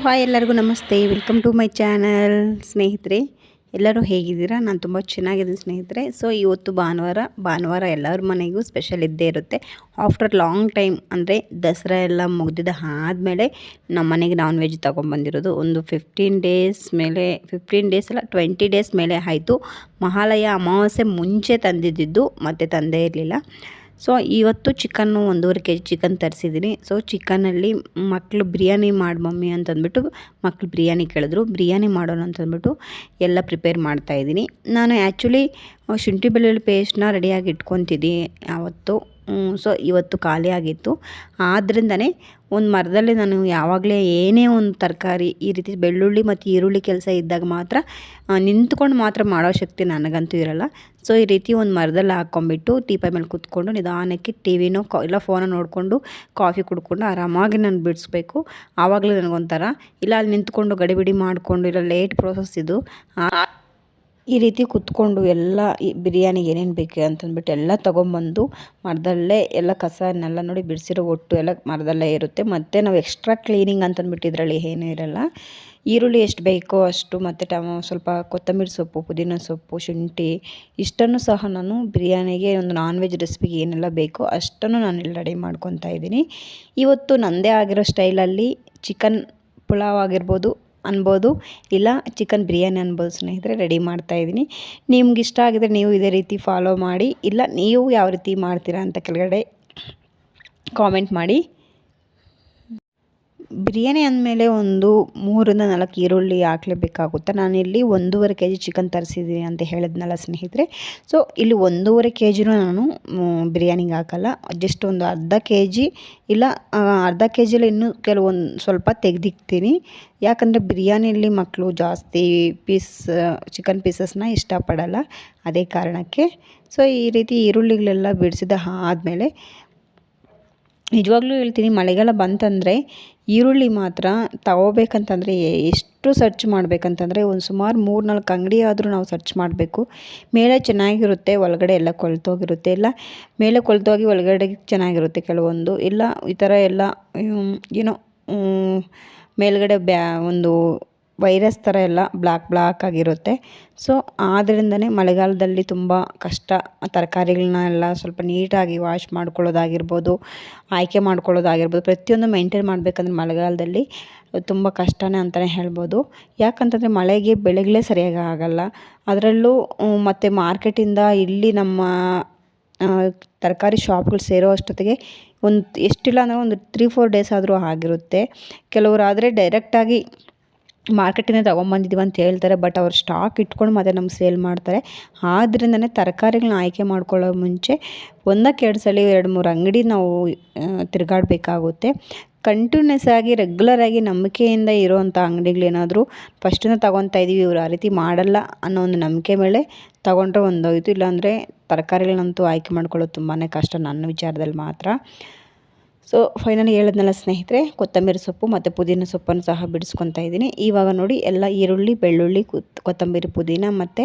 Hi ಎಲ್ಲರಿಗೂ ನಮಸ್ತೆ, welcome to my channel. ಸ್ನೇಹಿತರೆ ಎಲ್ಲರೂ ಹೇಗಿದ್ದೀರಾ? ನಾನು ತುಂಬ ಚೆನ್ನಾಗಿದ್ದೀನಿ ಸ್ನೇಹಿತರೆ. ಸೊ ಇವತ್ತು ಭಾನುವಾರ ಎಲ್ಲರ ಮನೆಗೂ ಸ್ಪೆಷಲ್ ಇದ್ದೇ ಇರುತ್ತೆ. ಆಫ್ಟರ್ ಲಾಂಗ್ ಟೈಮ್ ಅಂದರೆ ದಸರಾ ಎಲ್ಲ ಮುಗ್ದಿದ್ದ ಆದಮೇಲೆ ನಮ್ಮ ಮನೆಗೆ ನಾನ್ ವೆಜ್ ತೊಗೊಂಬಂದಿರೋದು ಒಂದು 15 ಡೇಸ್ ಮೇಲೆ, 15 ಡೇಸ್ ಅಲ್ಲ 20 ಡೇಸ್ ಮೇಲೆ ಆಯಿತು. ಮಹಾಲಯ ಅಮಾವಾಸ್ಯೆ ಮುಂಚೆ ತಂದಿದ್ದು ಮತ್ತು ತಂದೇ ಇರಲಿಲ್ಲ. ಸೊ ಇವತ್ತು ಚಿಕನ್ನು 1.5 kg ಚಿಕನ್ ತರಿಸಿದ್ದೀನಿ. ಸೊ ಚಿಕನಲ್ಲಿ ಮಕ್ಕಳು ಬಿರಿಯಾನಿ ಮಾಡಿ ಮಮ್ಮಿ ಅಂತಂದ್ಬಿಟ್ಟು ಮಕ್ಕಳು ಬಿರಿಯಾನಿ ಕೇಳಿದ್ರು. ಬಿರಿಯಾನಿ ಮಾಡೋಣ ಅಂತಂದ್ಬಿಟ್ಟು ಎಲ್ಲ ಪ್ರಿಪೇರ್ ಮಾಡ್ತಾಯಿದ್ದೀನಿ. ನಾನು ಆ್ಯಕ್ಚುಲಿ ಶುಂಠಿ ಬೆಳ್ಳುಳ್ಳಿ ಪೇಸ್ಟ್ನ ರೆಡಿಯಾಗಿ ಇಟ್ಕೊತಿದ್ದೆ ಆವತ್ತು. ಸೊ ಇವತ್ತು ಖಾಲಿ ಆಗಿತ್ತು. ಆದ್ದರಿಂದನೇ ಒಂದು ಮರದಲ್ಲಿ ನಾನು ಯಾವಾಗಲೇ ಏನೇ ಒಂದು ತರಕಾರಿ ಈ ರೀತಿ ಬೆಳ್ಳುಳ್ಳಿ ಮತ್ತು ಈರುಳ್ಳಿ ಕೆಲಸ ಇದ್ದಾಗ ಮಾತ್ರ ನಿಂತ್ಕೊಂಡು ಮಾತ್ರ ಮಾಡೋ ಶಕ್ತಿ ನನಗಂತೂ ಇರೋಲ್ಲ. ಸೊ ಈ ರೀತಿ ಒಂದು ಮರದಲ್ಲಿ ಹಾಕ್ಕೊಂಬಿಟ್ಟು ಟೀಪಾಯ್ ಮೇಲೆ ಕೂತ್ಕೊಂಡು ನಿಧಾನಕ್ಕೆ ಟಿ ವಿನೋ ಇಲ್ಲ ಫೋನ ನೋಡಿಕೊಂಡು ಕಾಫಿ ಕುಡ್ಕೊಂಡು ಆರಾಮಾಗಿ ನಾನು ಬಿಡಿಸ್ಬೇಕು. ಆವಾಗಲೇ ನನಗೊಂಥರ, ಇಲ್ಲ ಅಲ್ಲಿ ನಿಂತ್ಕೊಂಡು ಗಡಿಬಿಡಿ ಮಾಡಿಕೊಂಡು ಇಲ್ಲ ಲೇಟ್ ಪ್ರೋಸೆಸ್ ಇದು. ಈ ರೀತಿ ಕುತ್ಕೊಂಡು ಎಲ್ಲ ಬಿರಿಯಾನಿಗೆ ಏನೇನು ಬೇಕು ಅಂತಂದ್ಬಿಟ್ಟು ಎಲ್ಲ ತೊಗೊಂಬಂದು ಮರದಲ್ಲೇ ಎಲ್ಲ ಕಸನೆಲ್ಲ ನೋಡಿ ಬಿಡಿಸಿರೋ ಒಟ್ಟು ಎಲ್ಲ ಮರದಲ್ಲೇ ಇರುತ್ತೆ. ಮತ್ತು ನಾವು ಎಕ್ಸ್ಟ್ರಾ ಕ್ಲೀನಿಂಗ್ ಅಂತಂದ್ಬಿಟ್ಟು ಇದರಲ್ಲಿ ಏನೂ ಇರೋಲ್ಲ. ಈರುಳ್ಳಿ ಎಷ್ಟು ಬೇಕೋ ಅಷ್ಟು, ಮತ್ತು ಸ್ವಲ್ಪ ಕೊತ್ತಂಬರಿ ಸೊಪ್ಪು, ಪುದೀನ ಸೊಪ್ಪು, ಶುಂಠಿ ಇಷ್ಟನ್ನು ಸಹ ನಾನು ಬಿರಿಯಾನಿಗೆ ಒಂದು ನಾನ್ ವೆಜ್ ರೆಸಿಪಿಗೆ ಏನೆಲ್ಲ ಬೇಕೋ ಅಷ್ಟನ್ನು ನಾನು ರೆಡಿ ಮಾಡ್ಕೊತಾ ಇದ್ದೀನಿ. ಇವತ್ತು ನನ್ನದೇ ಆಗಿರೋ ಸ್ಟೈಲಲ್ಲಿ ಚಿಕನ್ ಪುಲಾವ್ ಆಗಿರ್ಬೋದು ಅನ್ಬೋದು, ಇಲ್ಲ ಚಿಕನ್ ಬಿರಿಯಾನಿ ಅನ್ಬೋದು ಸ್ನೇಹಿತರೆ, ರೆಡಿ ಮಾಡ್ತಾಯಿದ್ದೀನಿ. ನಿಮ್ಗೆ ಇಷ್ಟ ಆಗಿದ್ರೆ ನೀವು ಇದೇ ರೀತಿ ಫಾಲೋ ಮಾಡಿ, ಇಲ್ಲ ನೀವು ಯಾವ ರೀತಿ ಮಾಡ್ತೀರಾ ಅಂತ ಕೆಳಗಡೆ ಕಾಮೆಂಟ್ ಮಾಡಿ. ಬಿರಿಯಾನಿ ಅಂದಮೇಲೆ ಒಂದು 3-4 ಈರುಳ್ಳಿ ಹಾಕಲೇಬೇಕಾಗುತ್ತೆ. ನಾನಿಲ್ಲಿ 1.5 kg ಚಿಕನ್ ತರಿಸಿದ್ದೀನಿ ಅಂತ ಹೇಳಿದ್ನಲ್ಲ ಸ್ನೇಹಿತರೆ. ಸೊ ಇಲ್ಲಿ 1.5 kg ನಾನು ಬಿರಿಯಾನಿಗೆ ಹಾಕಲ್ಲ, ಜಸ್ಟ್ ಒಂದು ಅರ್ಧ kg ಇಲ್ಲ ಅರ್ಧ kgಲಿ ಇನ್ನೂ ಕೆಲವೊಂದು ಸ್ವಲ್ಪ ತೆಗೆದಿಕ್ತೀನಿ. ಯಾಕಂದರೆ ಬಿರಿಯಾನಿಯಲ್ಲಿ ಮಕ್ಕಳು ಜಾಸ್ತಿ ಚಿಕನ್ ಪೀಸಸ್ನ ಇಷ್ಟಪಡಲ್ಲ, ಅದೇ ಕಾರಣಕ್ಕೆ. ಸೊ ಈ ರೀತಿ ಈರುಳ್ಳಿಗಳೆಲ್ಲ ಬಿಡಿಸಿದ ಆದಮೇಲೆ ನಿಜವಾಗ್ಲೂ ಹೇಳ್ತೀನಿ, ಮಳೆಗಾಲ ಬಂತಂದರೆ ಈರುಳ್ಳಿ ಮಾತ್ರ ತಗೋಬೇಕಂತಂದರೆ ಎಷ್ಟು ಸರ್ಚ್ ಮಾಡಬೇಕಂತಂದರೆ ಒಂದು ಸುಮಾರು 3-4 ಅಂಗಡಿ ಆದರೂ ನಾವು ಸರ್ಚ್ ಮಾಡಬೇಕು. ಮೇಲೆ ಚೆನ್ನಾಗಿರುತ್ತೆ, ಒಳಗಡೆ ಎಲ್ಲ ಕೊಳ್ತೋಗಿರುತ್ತೆ, ಇಲ್ಲ ಮೇಲೆ ಕೊಳ್ತೋಗಿ ಒಳಗಡೆ ಚೆನ್ನಾಗಿರುತ್ತೆ ಕೆಲವೊಂದು, ಇಲ್ಲ ಈ ಥರ ಎಲ್ಲ ಏನೋ ಮೇಲ್ಗಡೆ ಒಂದು ವೈರಸ್ ಥರ ಎಲ್ಲ ಬ್ಲಾಕ್ ಆಗಿರುತ್ತೆ. ಸೊ ಆದ್ದರಿಂದನೇ ಮಳೆಗಾಲದಲ್ಲಿ ತುಂಬ ಕಷ್ಟ. ತರಕಾರಿಗಳನ್ನ ಎಲ್ಲ ಸ್ವಲ್ಪ ನೀಟಾಗಿ ವಾಶ್ ಮಾಡ್ಕೊಳ್ಳೋದಾಗಿರ್ಬೋದು, ಆಯ್ಕೆ ಮಾಡ್ಕೊಳ್ಳೋದಾಗಿರ್ಬೋದು, ಪ್ರತಿಯೊಂದು ಮೇಂಟೈನ್ ಮಾಡಬೇಕಂದ್ರೆ ಮಳೆಗಾಲದಲ್ಲಿ ತುಂಬ ಕಷ್ಟನೇ ಅಂತಲೇ ಹೇಳ್ಬೋದು. ಯಾಕಂತಂದರೆ ಮಳೆಗೆ ಬೆಳೆಗಳೇ ಸರಿಯಾಗಿ ಆಗೋಲ್ಲ. ಅದರಲ್ಲೂ ಮತ್ತು ಮಾರ್ಕೆಟಿಂದ ಇಲ್ಲಿ ನಮ್ಮ ತರಕಾರಿ ಶಾಪ್ಗಳು ಸೇರೋ ಅಷ್ಟೊತ್ತಿಗೆ ಎಷ್ಟಿಲ್ಲ ಅಂದರೆ ಒಂದು 3-4 ಡೇಸ್ ಆದರೂ ಆಗಿರುತ್ತೆ. ಕೆಲವರಾದರೆ ಡೈರೆಕ್ಟಾಗಿ ಮಾರ್ಕೆಟಿಂದ ತೊಗೊಂಬಂದಿದ್ದೀವಿ ಅಂತ ಹೇಳ್ತಾರೆ, ಬಟ್ ಅವ್ರು ಸ್ಟಾಕ್ ಇಟ್ಕೊಂಡು ಮತ್ತೆ ನಮ್ಗೆ ಸೇಲ್ ಮಾಡ್ತಾರೆ. ಆದ್ದರಿಂದನೇ ತರಕಾರಿಗಳನ್ನ ಆಯ್ಕೆ ಮಾಡ್ಕೊಳ್ಳೋ ಮುಂಚೆ 1-2 ಸಲ 2-3 ಅಂಗಡಿ ನಾವು ತಿರುಗಾಡಬೇಕಾಗುತ್ತೆ. ಕಂಟಿನ್ಯೂಸ್ ಆಗಿ ರೆಗ್ಯುಲರಾಗಿ ನಂಬಿಕೆಯಿಂದ ಇರೋವಂಥ ಅಂಗಡಿಗಳೇನಾದರೂ ಫಸ್ಟಿಂದ ತೊಗೊತಾ ಇದ್ದೀವಿ, ಇವರು ಆ ರೀತಿ ಮಾಡಲ್ಲ ಅನ್ನೋ ಒಂದು ನಂಬಿಕೆ ಮೇಲೆ ತೊಗೊಂಡ್ರೆ ಒಂದೋಯ್ತು. ಇಲ್ಲಾಂದರೆ ತರಕಾರಿಗಳನ್ನಂತೂ ಆಯ್ಕೆ ಮಾಡ್ಕೊಳ್ಳೋದು ತುಂಬಾ ಕಷ್ಟ ನನ್ನ ವಿಚಾರದಲ್ಲಿ ಮಾತ್ರ. ಸೊ ಫೈನಲಿ ಹೇಳಿದ್ನಲ್ಲ ಸ್ನೇಹಿತರೆ, ಕೊತ್ತಂಬರಿ ಸೊಪ್ಪು ಮತ್ತು ಪುದೀನ ಸೊಪ್ಪನ್ನು ಸಹ ಬಿಡಿಸ್ಕೊತಾ ಇದ್ದೀನಿ. ಇವಾಗ ನೋಡಿ ಎಲ್ಲ ಈರುಳ್ಳಿ, ಬೆಳ್ಳುಳ್ಳಿ, ಕೊತ್ತಂಬರಿ, ಪುದೀನ ಮತ್ತು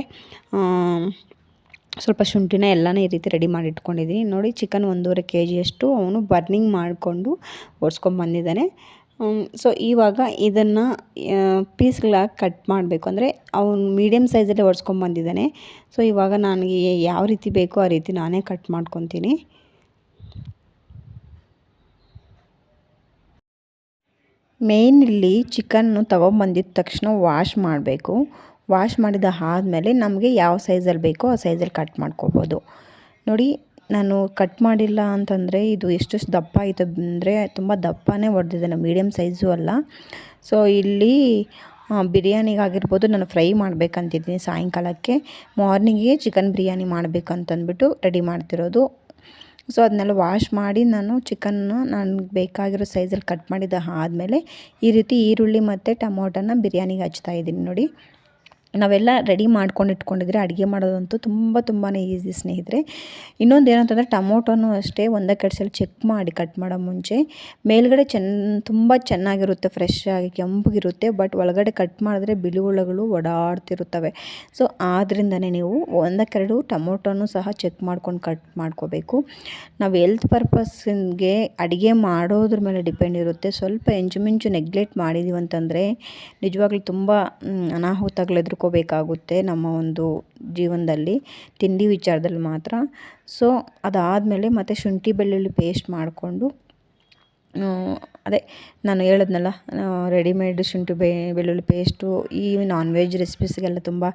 ಸ್ವಲ್ಪ ಶುಂಠಿನ ಎಲ್ಲನೂ ಈ ರೀತಿ ರೆಡಿ ಮಾಡಿ ಇಟ್ಕೊಂಡಿದ್ದೀನಿ. ನೋಡಿ ಚಿಕನ್ 1.5 kg ಅಷ್ಟು ಅವನು ಬರ್ನಿಂಗ್ ಮಾಡಿಕೊಂಡು ಓಡಿಸ್ಕೊಂಬಂದಿದ್ದಾನೆ. ಸೊ ಇವಾಗ ಇದನ್ನು ಪೀಸ್ಗಳಾಗಿ ಕಟ್ ಮಾಡಬೇಕು. ಅಂದರೆ ಅವನು ಮೀಡಿಯಮ್ ಸೈಜಲ್ಲೇ ಓಡಿಸ್ಕೊಂಬಂದಿದ್ದಾನೆ. ಸೊ ಇವಾಗ ನನಗೆ ಯಾವ ರೀತಿ ಬೇಕೋ ಆ ರೀತಿ ನಾನೇ ಕಟ್ ಮಾಡ್ಕೊತೀನಿ. ಮೇಯ್ನ್ ಇಲ್ಲಿ ಚಿಕನ್ನು ತೊಗೊಂಬಂದಿದ್ದ ತಕ್ಷಣ ವಾಶ್ ಮಾಡಬೇಕು. ವಾಶ್ ಮಾಡಿದ ಆದಮೇಲೆ ನಮಗೆ ಯಾವ ಸೈಜಲ್ಲಿ ಬೇಕೋ ಆ ಸೈಜಲ್ಲಿ ಕಟ್ ಮಾಡ್ಕೋಬೋದು. ನೋಡಿ ನಾನು ಕಟ್ ಮಾಡಿಲ್ಲ ಅಂತಂದರೆ ಇದು ಎಷ್ಟೆಷ್ಟು ದಪ್ಪ ಆಯಿತು ಅಂದರೆ ತುಂಬ ದಪ್ಪನೇ ಹೊಡೆದಿದ್ದಾನೆ, ಮೀಡಿಯಮ್ ಸೈಜು ಅಲ್ಲ. ಸೊ ಇಲ್ಲಿ ಬಿರಿಯಾನಿಗಾಗಿರ್ಬೋದು ನಾನು ಫ್ರೈ ಮಾಡಬೇಕಂತಿದ್ದೀನಿ ಸಾಯಂಕಾಲಕ್ಕೆ. ಮಾರ್ನಿಂಗಿಗೆ ಚಿಕನ್ ಬಿರಿಯಾನಿ ಮಾಡಬೇಕಂತಂದ್ಬಿಟ್ಟು ರೆಡಿ ಮಾಡ್ತಿರೋದು. ಸೊ ಅದನ್ನೆಲ್ಲ ವಾಶ್ ಮಾಡಿ ನಾನು ಚಿಕನ್ನ ನನಗೆ ಬೇಕಾಗಿರೋ ಸೈಜಲ್ಲಿ ಕಟ್ ಮಾಡಿದ ಆದಮೇಲೆ ಈ ರೀತಿ ಈರುಳ್ಳಿ ಮತ್ತು ಟೊಮೊಟೊನ ಬಿರಿಯಾನಿಗೆ ಹಚ್ತಾಯಿದ್ದೀನಿ. ನೋಡಿ ನಾವೆಲ್ಲ ರೆಡಿ ಮಾಡ್ಕೊಂಡು ಇಟ್ಕೊಂಡಿದ್ರೆ ಅಡುಗೆ ಮಾಡೋದಂತೂ ತುಂಬಾ ಈಸಿ ಸ್ನೇಹಿತರೆ. ಇನ್ನೊಂದು ಏನಂತಂದರೆ ಟೊಮೊಟೊನೂ ಅಷ್ಟೇ ಒಂದಕ್ಕೆ ಸಲ ಚೆಕ್ ಮಾಡಿ ಕಟ್ ಮಾಡೋ ಮುಂಚೆ. ಮೇಲ್ಗಡೆ ತುಂಬ ಚೆನ್ನಾಗಿರುತ್ತೆ, ಫ್ರೆಶ್ ಆಗಿ ಕೆಂಪಗಿರುತ್ತೆ, ಬಟ್ ಒಳಗಡೆ ಕಟ್ ಮಾಡಿದ್ರೆ ಬಿಳಿ ಹುಳುಗಳು ಓಡಾಡ್ತಿರುತ್ತವೆ. ಸೊ ಆದ್ದರಿಂದನೇ ನೀವು ಒಂದಕ್ಕೆರಡು ಟೊಮೊಟೊನೂ ಸಹ ಚೆಕ್ ಮಾಡ್ಕೊಂಡು ಕಟ್ ಮಾಡ್ಕೋಬೇಕು. ನಾವು ಹೆಲ್ತ್ ಪರ್ಪಸ್ಸಿಗೆ ಅಡುಗೆ ಮಾಡೋದ್ರ ಮೇಲೆ ಡಿಪೆಂಡ್ ಇರುತ್ತೆ. ಸ್ವಲ್ಪ ಇಂಚು ನೆಗ್ಲೆಕ್ಟ್ ಮಾಡಿದ್ದೀವಿ ಅಂತಂದರೆ ನಿಜವಾಗ್ಲೂ ತುಂಬ ಅನಾಹುತಗಳು ಎದುರ್ಕೋಬೇಕಾಗುತ್ತೆ ನಮ್ಮ ಒಂದು ಜೀವನದಲ್ಲಿ, ತಿಂಡಿ ವಿಚಾರದಲ್ಲಿ ಮಾತ್ರ. ಸೊ ಅದಾದಮೇಲೆ ಮತ್ತು ಶುಂಠಿ ಬೆಳ್ಳುಳ್ಳಿ ಪೇಸ್ಟ್ ಮಾಡಿಕೊಂಡು, ಅದೇ ನಾನು ಹೇಳಿದ್ನಲ್ಲ ರೆಡಿಮೇಡ್ ಶುಂಠಿ ಬೆಳ್ಳುಳ್ಳಿ ಪೇಸ್ಟು ಈ ನಾನ್ ವೆಜ್ ರೆಸಿಪೀಸ್ಗೆಲ್ಲ ತುಂಬ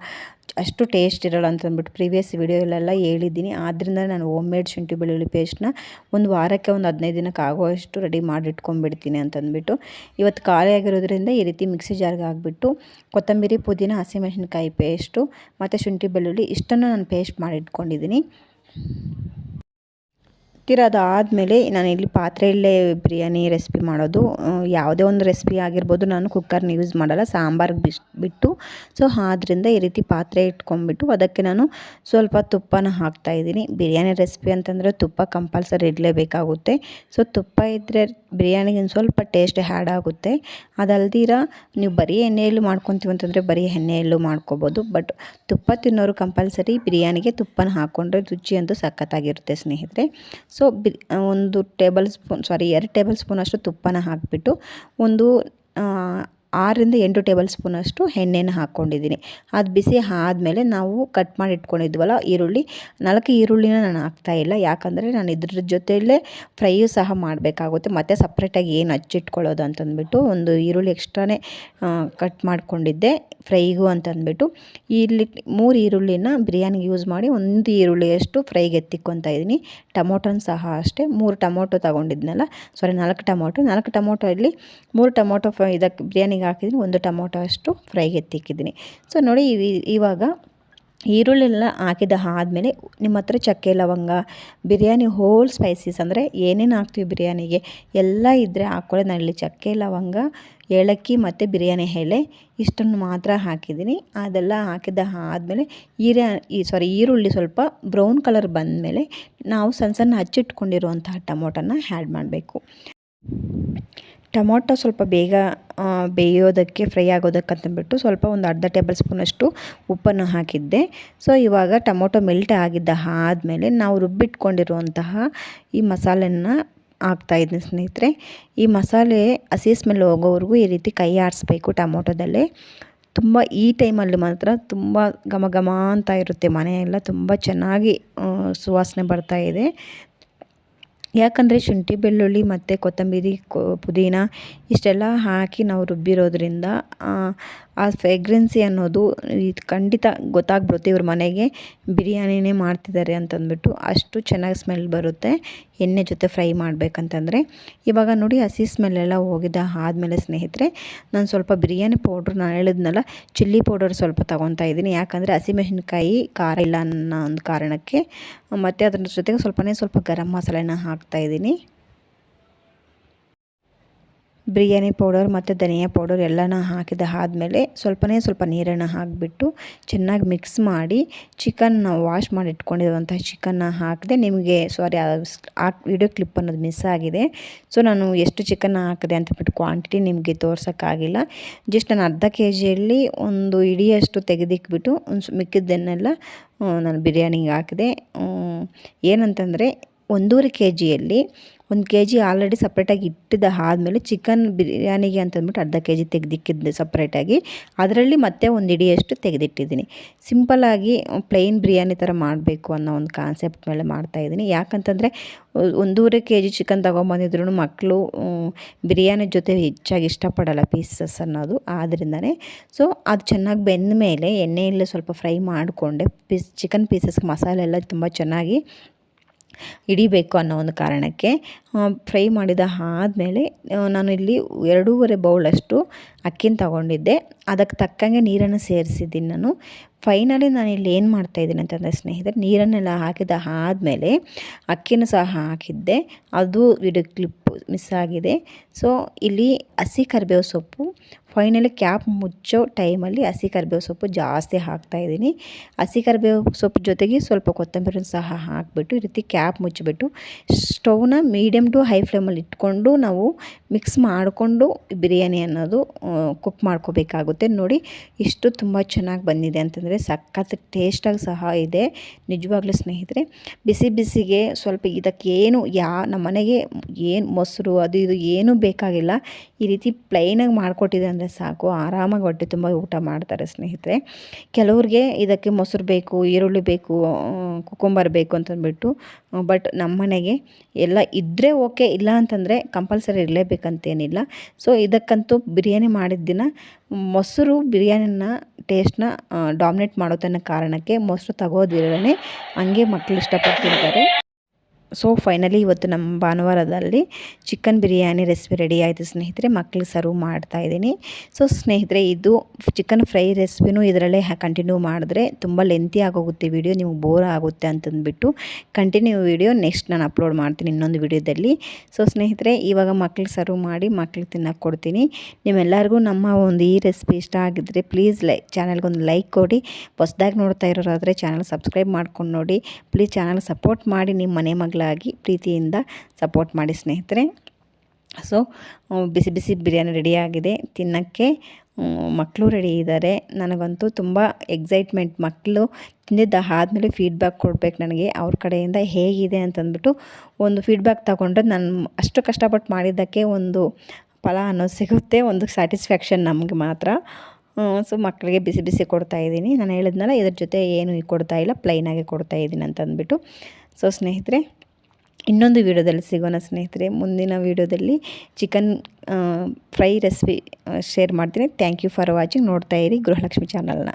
ಅಷ್ಟು ಟೇಸ್ಟ್ ಇರೋಲ್ಲ ಅಂತಂದ್ಬಿಟ್ಟು ಪ್ರೀವಿಯಸ್ ವೀಡಿಯೋಲೆಲ್ಲ ಹೇಳಿದ್ದೀನಿ. ಆದ್ದರಿಂದ ನಾನು ಹೋಮ್ ಮೇಡ್ ಶುಂಠಿ ಬೆಳ್ಳುಳ್ಳಿ ಪೇಸ್ಟ್ನ ಒಂದು ವಾರಕ್ಕೆ ಒಂದು 15 ದಿನಕ್ಕೆ ಆಗೋಷ್ಟು ರೆಡಿ ಮಾಡಿ ಇಟ್ಕೊಂಡ್ಬಿಡ್ತೀನಿ ಅಂತಂದ್ಬಿಟ್ಟು, ಇವತ್ತು ಖಾಲಿ ಆಗಿರೋದ್ರಿಂದ ಈ ರೀತಿ ಮಿಕ್ಸಿ ಜಾರ್ಗೆ ಹಾಕ್ಬಿಟ್ಟು ಕೊತ್ತಂಬರಿ, ಪುದೀನ, ಹಸಿಮೆಣಸಿನ್ಕಾಯಿ ಪೇಸ್ಟು ಮತ್ತು ಶುಂಠಿ ಬೆಳ್ಳುಳ್ಳಿ ಇಷ್ಟನ್ನು ನಾನು ಪೇಸ್ಟ್ ಮಾಡಿ ಇಟ್ಕೊಂಡಿದ್ದೀನಿ. ಅದಾದಮೇಲೆ ನಾನಿಲ್ಲಿ ಪಾತ್ರೆಯಲ್ಲೇ ಬಿರಿಯಾನಿ ರೆಸಿಪಿ ಮಾಡೋದು. ಯಾವುದೇ ಒಂದು ರೆಸಿಪಿ ಆಗಿರ್ಬೋದು, ನಾನು ಕುಕ್ಕರ್ನ ಯೂಸ್ ಮಾಡಲ್ಲ, ಸಾಂಬಾರಿಗೆ ಬಿಟ್ಟು. ಸೊ ಆದ್ದರಿಂದ ಈ ರೀತಿ ಪಾತ್ರೆ ಇಟ್ಕೊಂಡ್ಬಿಟ್ಟು ಅದಕ್ಕೆ ನಾನು ಸ್ವಲ್ಪ ತುಪ್ಪನ ಹಾಕ್ತಾಯಿದ್ದೀನಿ. ಬಿರಿಯಾನಿ ರೆಸಿಪಿ ಅಂತಂದರೆ ತುಪ್ಪ ಕಂಪಲ್ಸರಿ ಇಡಲೇಬೇಕಾಗುತ್ತೆ. ಸೊ ತುಪ್ಪ ಇದ್ದರೆ ಬಿರಿಯಾನಿಗೆ ಒಂದು ಸ್ವಲ್ಪ ಟೇಸ್ಟ್ ಆ್ಯಡ್ ಆಗುತ್ತೆ. ಅದಲ್ದಿರ ನೀವು ಬರೀ ಎಣ್ಣೆಯಲ್ಲೂ ಮಾಡ್ಕೊತೀವಿ ಅಂತಂದರೆ ಬರೀ ಎಣ್ಣೆಯಲ್ಲೂ ಮಾಡ್ಕೊಬೋದು, ಬಟ್ ತುಪ್ಪ ತಿನ್ನೋರು ಕಂಪಲ್ಸರಿ ಬಿರಿಯಾನಿಗೆ ತುಪ್ಪನ ಹಾಕ್ಕೊಂಡ್ರೆ ರುಚಿ ಅಂತೂ ಸಖತ್ತಾಗಿರುತ್ತೆ ಸ್ನೇಹಿತರೆ. ಸೊ 2 ಟೇಬಲ್ ಸ್ಪೂನ್ ಅಷ್ಟು ತುಪ್ಪನ ಹಾಕಿಬಿಟ್ಟು ಒಂದು 6 ರಿಂದ 8 ಟೇಬಲ್ ಸ್ಪೂನಷ್ಟು ಎಣ್ಣೆನ ಹಾಕ್ಕೊಂಡಿದ್ದೀನಿ. ಅದು ಬಿಸಿ ಆದಮೇಲೆ ನಾವು ಕಟ್ ಮಾಡಿ ಇಟ್ಕೊಂಡಿದ್ವಲ್ಲ ಈರುಳ್ಳಿ, 4 ಈರುಳ್ಳಿನ ನಾನು ಹಾಕ್ತಾಯಿಲ್ಲ, ಯಾಕಂದರೆ ನಾನು ಇದ್ರ ಜೊತೆಯಲ್ಲೇ ಫ್ರೈಯು ಸಹ ಮಾಡಬೇಕಾಗುತ್ತೆ. ಮತ್ತು ಸಪ್ರೇಟಾಗಿ ಏನು ಹಚ್ಚಿಟ್ಕೊಳ್ಳೋದು ಅಂತಂದ್ಬಿಟ್ಟು ಒಂದು ಈರುಳ್ಳಿ ಎಕ್ಸ್ಟ್ರಾನೇ ಕಟ್ ಮಾಡ್ಕೊಂಡಿದ್ದೆ ಫ್ರೈಗೂ ಅಂತಂದ್ಬಿಟ್ಟು. ಇಲ್ಲಿ 3 ಈರುಳ್ಳಿನ ಬಿರಿಯಾನಿಗೆ ಯೂಸ್ ಮಾಡಿ 1 ಈರುಳ್ಳಿಯಷ್ಟು ಫ್ರೈಗೆ ಎತ್ತಿಕ್ಕೊತಾ ಇದ್ದೀನಿ. ಟೊಮೊಟೊನ ಸಹ ಅಷ್ಟೇ 3 ಟೊಮೊಟೊ ತೊಗೊಂಡಿದ್ನಲ್ಲ, 4 ಟೊಮೊಟೊ ಇಲ್ಲಿ 3 ಟೊಮೊಟೊ ಇದಕ್ಕೆ ಬಿರಿಯಾನಿಗೆ ಹಾಕಿದ್ದೀನಿ, 1 ಟೊಮೊಟೊ ಅಷ್ಟು ಫ್ರೈಗೆ ಎತ್ತಿಕ್ಕಿದ್ದೀನಿ. ಸೊ ನೋಡಿ ಇವಾಗ ಈರುಳ್ಳೆಲ್ಲ ಹಾಕಿದ ಆದಮೇಲೆ ನಿಮ್ಮ ಹತ್ರ ಚಕ್ಕೆ, ಲವಂಗ, ಬಿರಿಯಾನಿ ಹೋಲ್ ಸ್ಪೈಸಸ್ ಅಂದರೆ ಏನೇನು ಹಾಕ್ತೀವಿ ಬಿರಿಯಾನಿಗೆ ಎಲ್ಲ ಇದ್ದರೆ ಹಾಕ್ಕೊಳ್ಳಿ. ನಾನಿಲ್ಲಿ ಚಕ್ಕೆ, ಲವಂಗ, ಏಲಕ್ಕಿ ಮತ್ತು ಬಿರಿಯಾನಿ ಎಲೆ ಇಷ್ಟನ್ನು ಮಾತ್ರ ಹಾಕಿದ್ದೀನಿ. ಅದೆಲ್ಲ ಹಾಕಿದ ಆದಮೇಲೆ ಈರುಳ್ಳಿ ಸ್ವಲ್ಪ ಬ್ರೌನ್ ಕಲರ್ ಬಂದಮೇಲೆ ನಾವು ಸಣ್ಣ ಹಚ್ಚಿಟ್ಕೊಂಡಿರುವಂತಹ ಟೊಮೊಟೊನ ಆ್ಯಡ್ ಮಾಡಬೇಕು. ಟೊಮೊಟೊ ಸ್ವಲ್ಪ ಬೇಗ ಬೇಯೋದಕ್ಕೆ, ಫ್ರೈ ಆಗೋದಕ್ಕಂತಂದ್ಬಿಟ್ಟು ಸ್ವಲ್ಪ ಒಂದು ಅರ್ಧ ಟೇಬಲ್ ಸ್ಪೂನಷ್ಟು ಉಪ್ಪನ್ನು ಹಾಕಿದ್ದೆ. ಸೊ ಇವಾಗ ಟೊಮೊಟೊ ಮೆಲ್ಟ್ ಆದಮೇಲೆ ನಾವು ರುಬ್ಬಿಟ್ಕೊಂಡಿರುವಂತಹ ಈ ಮಸಾಲೆನ ಹಾಕ್ತಾಯಿದ್ದೀನಿ ಸ್ನೇಹಿತರೆ. ಈ ಮಸಾಲೆ ಹಸಿ ಸ್ಮೆಲ್ ಹೋಗೋವರೆಗೂ ಈ ರೀತಿ ಕೈ ಆಡಿಸ್ಬೇಕು ಟೊಮೊಟೊದಲ್ಲೇ. ತುಂಬ ಈ ಟೈಮಲ್ಲಿ ಮಾತ್ರ ತುಂಬ ಘಮ ಘಮ ಅಂತ ಇರುತ್ತೆ, ಮನೆಯೆಲ್ಲ ತುಂಬ ಚೆನ್ನಾಗಿ ಸುವಾಸನೆ ಬರ್ತಾಯಿದೆ. ಯಾಕಂದರೆ ಶುಂಠಿ ಬೆಳ್ಳುಳ್ಳಿ ಮತ್ತು ಕೊತ್ತಂಬರಿ, ಪುದೀನ ಇಷ್ಟೆಲ್ಲ ಹಾಕಿ ನಾವು ರುಬ್ಬಿರೋದ್ರಿಂದ ಆ ಫ್ರೇಗ್ರೆನ್ಸಿ ಅನ್ನೋದು ಖಂಡಿತ ಗೊತ್ತಾಗ್ಬಿಡುತ್ತೆ ಇವ್ರ ಮನೆಗೆ ಬಿರಿಯಾನಿನೇ ಮಾಡ್ತಿದ್ದಾರೆ ಅಂತಂದ್ಬಿಟ್ಟು. ಅಷ್ಟು ಚೆನ್ನಾಗಿ ಸ್ಮೆಲ್ ಬರುತ್ತೆ ಎಣ್ಣೆ ಜೊತೆ ಫ್ರೈ ಮಾಡಬೇಕಂತಂದರೆ. ಇವಾಗ ನೋಡಿ ಹಸಿ ಸ್ಮೆಲ್ಲೆಲ್ಲ ಹೋಗಿದ್ದ ಆದಮೇಲೆ ಸ್ನೇಹಿತರೆ, ನಾನು ಸ್ವಲ್ಪ ಬಿರಿಯಾನಿ ಪೌಡ್ರ್, ನಾನು ಹೇಳಿದ್ನಲ್ಲ ಚಿಲ್ಲಿ ಪೌಡರ್ ಸ್ವಲ್ಪ ತೊಗೊತಾ ಇದ್ದೀನಿ. ಯಾಕಂದರೆ ಹಸಿಮೆಣಸಿನ್ಕಾಯಿ ಖಾರ ಇಲ್ಲ ಅನ್ನೋ ಒಂದು ಕಾರಣಕ್ಕೆ. ಮತ್ತು ಅದ್ರ ಜೊತೆಗೆ ಸ್ವಲ್ಪ ಗರಂ ಮಸಾಲೆನ ಹಾಕ್ತಾಯಿದ್ದೀನಿ. ಬಿರಿಯಾನಿ ಪೌಡರ್ ಮತ್ತು ಧನಿಯಾ ಪೌಡರ್ ಎಲ್ಲನ ಹಾಕಿದ ಆದಮೇಲೆ ಸ್ವಲ್ಪ ನೀರನ್ನು ಹಾಕಿಬಿಟ್ಟು ಚೆನ್ನಾಗಿ ಮಿಕ್ಸ್ ಮಾಡಿ ಚಿಕನ್ನ ವಾಶ್ ಮಾಡಿ ಇಟ್ಕೊಂಡಿರುವಂಥ ಚಿಕನ್ನ ಹಾಕಿದೆ. ನಿಮಗೆ ಆ ವಿಡಿಯೋ ಕ್ಲಿಪ್ ಅನ್ನೋದು ಮಿಸ್ ಆಗಿದೆ. ಸೊ ನಾನು ಎಷ್ಟು ಚಿಕನ್ನ ಹಾಕಿದೆ ಅಂತಬಿಟ್ಟು ಕ್ವಾಂಟಿಟಿ ನಿಮಗೆ ತೋರ್ಸೋಕ್ಕಾಗಿಲ್ಲ. ಜಸ್ಟ್ ನಾನು ಅರ್ಧ ಕೆಜಿಯಲ್ಲಿ ಒಂದು ಇಡಿಯಷ್ಟು ತೆಗೆದಿಕ್ಬಿಟ್ಟು ಮಿಕ್ಕಿದ್ದನ್ನೆಲ್ಲ ನಾನು ಬಿರಿಯಾನಿಗೆ ಹಾಕಿದೆ. ಏನಂತಂದರೆ 1.5 ಕೆಜಿಯಲ್ಲಿ 1 ಕೆಜಿ ಆಲ್ರೆಡಿ ಸಪ್ರೇಟಾಗಿ ಇಟ್ಟಿದ್ದ ಆದಮೇಲೆ ಚಿಕನ್ ಬಿರಿಯಾನಿಗೆ ಅಂತಂದ್ಬಿಟ್ಟು ಅರ್ಧ ಕೆಜಿ ತೆಗೆದಿಕ್ಕಿದ್ದೆ ಸಪ್ರೇಟಾಗಿ. ಅದರಲ್ಲಿ ಮತ್ತೆ 1 ಹಿಡಿಯಷ್ಟು ತೆಗೆದಿಟ್ಟಿದ್ದೀನಿ. ಸಿಂಪಲ್ಲಾಗಿ ಪ್ಲೈನ್ ಬಿರಿಯಾನಿ ಥರ ಮಾಡಬೇಕು ಅನ್ನೋ ಒಂದು ಕಾನ್ಸೆಪ್ಟ್ ಮೇಲೆ ಮಾಡ್ತಾಯಿದ್ದೀನಿ. ಯಾಕಂತಂದರೆ 1.5 ಕೆಜಿ ಚಿಕನ್ ತೊಗೊಂಬಂದಿದ್ರು ಮಕ್ಕಳು ಬಿರಿಯಾನಿ ಜೊತೆ ಹೆಚ್ಚಾಗಿ ಇಷ್ಟಪಡಲ್ಲ ಪೀಸಸ್ ಅನ್ನೋದು, ಆದ್ದರಿಂದನೇ. ಸೊ ಅದು ಚೆನ್ನಾಗಿ ಬೆಂದ ಮೇಲೆ ಎಣ್ಣೆಯಲ್ಲೇ ಸ್ವಲ್ಪ ಫ್ರೈ ಮಾಡಿಕೊಂಡೆ. ಚಿಕನ್ ಪೀಸಸ್ಗೆ ಮಸಾಲೆ ಎಲ್ಲ ತುಂಬ ಚೆನ್ನಾಗಿ ಹಿಡಿಬೇಕು ಅನ್ನೋ ಒಂದು ಕಾರಣಕ್ಕೆ ಫ್ರೈ ಮಾಡಿದ ಆದಮೇಲೆ ನಾನು ಇಲ್ಲಿ 2.5 ಬೌಲಷ್ಟು ಅಕ್ಕಿನ ತಗೊಂಡಿದ್ದೆ. ಅದಕ್ಕೆ ತಕ್ಕಂಗೆ ನೀರನ್ನು ಸೇರಿಸಿದ್ದೀನಿ ನಾನು. ಫೈನಲಿ ನಾನಿಲ್ಲಿ ಏನು ಮಾಡ್ತಾಯಿದ್ದೀನಿ ಅಂತಂದರೆ ಸ್ನೇಹಿತರೆ, ನೀರನ್ನೆಲ್ಲ ಹಾಕಿದ ಆದಮೇಲೆ ಅಕ್ಕಿನೂ ಸಹ ಹಾಕಿದ್ದೆ. ಅದು ವಿಡಿಯೋ ಕ್ಲಿಪ್ ಮಿಸ್ ಆಗಿದೆ. ಸೊ ಇಲ್ಲಿ ಹಸಿ ಕರಿಬೇವು ಸೊಪ್ಪು ಫೈನಲಿ ಕ್ಯಾಪ್ ಮುಚ್ಚೋ ಟೈಮಲ್ಲಿ ಹಸಿ ಕರಿಬೇವು ಸೊಪ್ಪು ಜಾಸ್ತಿ ಹಾಕ್ತಾಯಿದ್ದೀನಿ. ಹಸಿ ಕರಿಬೇವು ಸೊಪ್ಪು ಜೊತೆಗೆ ಸ್ವಲ್ಪ ಕೊತ್ತಂಬರಿ ಸಹ ಹಾಕಿಬಿಟ್ಟು ಈ ರೀತಿ ಕ್ಯಾಪ್ ಮುಚ್ಚಿಬಿಟ್ಟು ಸ್ಟವ್ನ ಮೀಡಿಯಮ್ ಟು ಹೈ ಫ್ಲೇಮಲ್ಲಿ ಇಟ್ಕೊಂಡು ನಾವು ಮಿಕ್ಸ್ ಮಾಡಿಕೊಂಡು ಬಿರಿಯಾನಿ ಅನ್ನೋದು ಕುಕ್ ಮಾಡ್ಕೋಬೇಕಾಗುತ್ತೆ. ನೋಡಿ ಇಷ್ಟು ತುಂಬ ಚೆನ್ನಾಗಿ ಬಂದಿದೆ ಅಂತಂದರೆ ಸಖತ್ ಟೇಸ್ಟಾಗಿ ಸಹ ಇದೆ ನಿಜವಾಗ್ಲೂ ಸ್ನೇಹಿತರೆ. ಬಿಸಿ ಬಿಸಿಗೆ ಸ್ವಲ್ಪ ಇದಕ್ಕೇನು ನಮ್ಮ ಮನೆಗೆ ಏನು ಮೊಸರು ಅದು ಇದು ಏನೂ ಬೇಕಾಗಿಲ್ಲ. ಈ ರೀತಿ ಪ್ಲೈನಾಗಿ ಮಾಡಿಕೊಟ್ಟಿದೆ ಅಂದರೆ ಸಾಕು, ಆರಾಮಾಗಿ ಹೊಟ್ಟೆ ತುಂಬ ಊಟ ಮಾಡ್ತಾರೆ ಸ್ನೇಹಿತರೆ. ಕೆಲವ್ರಿಗೆ ಇದಕ್ಕೆ ಮೊಸರು ಬೇಕು, ಈರುಳ್ಳಿ ಬೇಕು, ಕುಕುಂಬರ್ ಬೇಕು ಅಂತಂದ್ಬಿಟ್ಟು, ಬಟ್ ನಮ್ಮ ಮನೆಗೆ ಎಲ್ಲ ಇದ್ದರೆ ಓಕೆ, ಇಲ್ಲ ಅಂತಂದರೆ ಕಂಪಲ್ಸರಿ ಇರಲೇಬೇಕಂತೇನಿಲ್ಲ. ಸೊ ಇದಕ್ಕಂತೂ ಬಿರಿಯಾನಿ ಮಾಡಿದ ದಿನ ಮೊಸರು ಬಿರಿಯಾನಿನ ಟೇಸ್ಟ್ನ ಡಾಮಿನೇಟ್ ಮಾಡೋ ತನ್ನ ಕಾರಣಕ್ಕೆ ಮೊಸರು ತಗೋದಿರೇ ಹಂಗೆ ಮಕ್ಕಳು ಇಷ್ಟಪಟ್ಟು ತಿಂತಾರೆ. ಸೊ ಫೈನಲಿ ಇವತ್ತು ನಮ್ಮ ಭಾನುವಾರದಲ್ಲಿ ಚಿಕನ್ ಬಿರಿಯಾನಿ ರೆಸಿಪಿ ರೆಡಿ ಆಯಿತು ಸ್ನೇಹಿತರೆ. ಮಕ್ಕಳಿಗೆ ಸರ್ವ್ ಮಾಡ್ತಾಯಿದ್ದೀನಿ. ಸೊ ಸ್ನೇಹಿತರೆ, ಇದು ಚಿಕನ್ ಫ್ರೈ ರೆಸಿಪಿನೂ ಇದರಲ್ಲೇ ಕಂಟಿನ್ಯೂ ಮಾಡಿದ್ರೆ ತುಂಬ ಲೆಂತಿ ಆಗೋಗುತ್ತೆ ವಿಡಿಯೋ, ನಿಮಗೆ ಬೋರ್ ಆಗುತ್ತೆ ಅಂತಂದ್ಬಿಟ್ಟು ಕಂಟಿನ್ಯೂ ವಿಡಿಯೋ ನೆಕ್ಸ್ಟ್ ನಾನು ಅಪ್ಲೋಡ್ ಮಾಡ್ತೀನಿ ಇನ್ನೊಂದು ವಿಡಿಯೋದಲ್ಲಿ. ಸೊ ಸ್ನೇಹಿತರೆ, ಇವಾಗ ಮಕ್ಕಳಿಗೆ ಸರ್ವ್ ಮಾಡಿ ಮಕ್ಕಳಿಗೆ ತಿನ್ನೋಕ್ಕೆ ಕೊಡ್ತೀನಿ. ನಿಮ್ಮೆಲ್ಲರಿಗೂ ನಮ್ಮ ಒಂದು ಈ ರೆಸಿಪಿ ಇಷ್ಟ ಆಗಿದ್ದರೆ ಪ್ಲೀಸ್ ಚಾನಲ್ಗೊಂದು ಲೈಕ್ ಕೊಡಿ. ಹೊಸದಾಗಿ ನೋಡ್ತಾ ಇರೋರಾದರೆ ಚಾನಲ್ ಸಬ್ಸ್ಕ್ರೈಬ್ ಮಾಡ್ಕೊಂಡು ನೋಡಿ. ಪ್ಲೀಸ್ ಚಾನಲ್ ಸಪೋರ್ಟ್ ಮಾಡಿ, ನಿಮ್ಮ ಮನೆ ಮಗಳಾಗಿ ಪ್ರೀತಿಯಿಂದ ಸಪೋರ್ಟ್ ಮಾಡಿ ಸ್ನೇಹಿತರೆ. ಸೊ ಬಿಸಿ ಬಿಸಿ ಬಿರಿಯಾನಿ ರೆಡಿಯಾಗಿದೆ, ತಿನ್ನೋಕ್ಕೆ ಮಕ್ಕಳು ರೆಡಿ ಇದ್ದಾರೆ. ನನಗಂತೂ ತುಂಬ ಎಕ್ಸೈಟ್ಮೆಂಟ್. ಮಕ್ಕಳು ತಿಂದಿದ್ದ ಆದಮೇಲೆ ಫೀಡ್ಬ್ಯಾಕ್ ಕೊಡಬೇಕು ನನಗೆ, ಅವ್ರ ಕಡೆಯಿಂದ ಹೇಗಿದೆ ಅಂತಂದ್ಬಿಟ್ಟು ಒಂದು ಫೀಡ್ಬ್ಯಾಕ್ ತಗೊಂಡ್ರೆ ನಾನು ಅಷ್ಟು ಕಷ್ಟಪಟ್ಟು ಮಾಡಿದ್ದಕ್ಕೆ ಒಂದು ಫಲ ಅನ್ನೋದು ಸಿಗುತ್ತೆ, ಒಂದು ಸ್ಯಾಟಿಸ್ಫ್ಯಾಕ್ಷನ್ ನಮಗೆ ಮಾತ್ರ. ಸೊ ಮಕ್ಕಳಿಗೆ ಬಿಸಿ ಬಿಸಿ ಕೊಡ್ತಾಯಿದ್ದೀನಿ. ನಾನು ಹೇಳಿದ್ನಲ್ಲ ಇದ್ರ ಜೊತೆ ಏನು ಕೊಡ್ತಾಯಿಲ್ಲ, ಪ್ಲೈನಾಗೆ ಕೊಡ್ತಾಯಿದ್ದೀನಿ ಅಂತಂದ್ಬಿಟ್ಟು. ಸೊ ಸ್ನೇಹಿತರೆ, ಇನ್ನೊಂದು ವಿಡಿಯೋದಲ್ಲಿ ಸಿಗೋಣ ಸ್ನೇಹಿತರೆ. ಮುಂದಿನ ವಿಡಿಯೋದಲ್ಲಿ ಚಿಕನ್ ಫ್ರೈ ರೆಸಿಪಿ ಶೇರ್ ಮಾಡ್ತೀನಿ. Thank you for watching. ನೋಡ್ತಾ ಇರಿ ಗೃಹಲಕ್ಷ್ಮಿ ಚಾನಲ್ನ.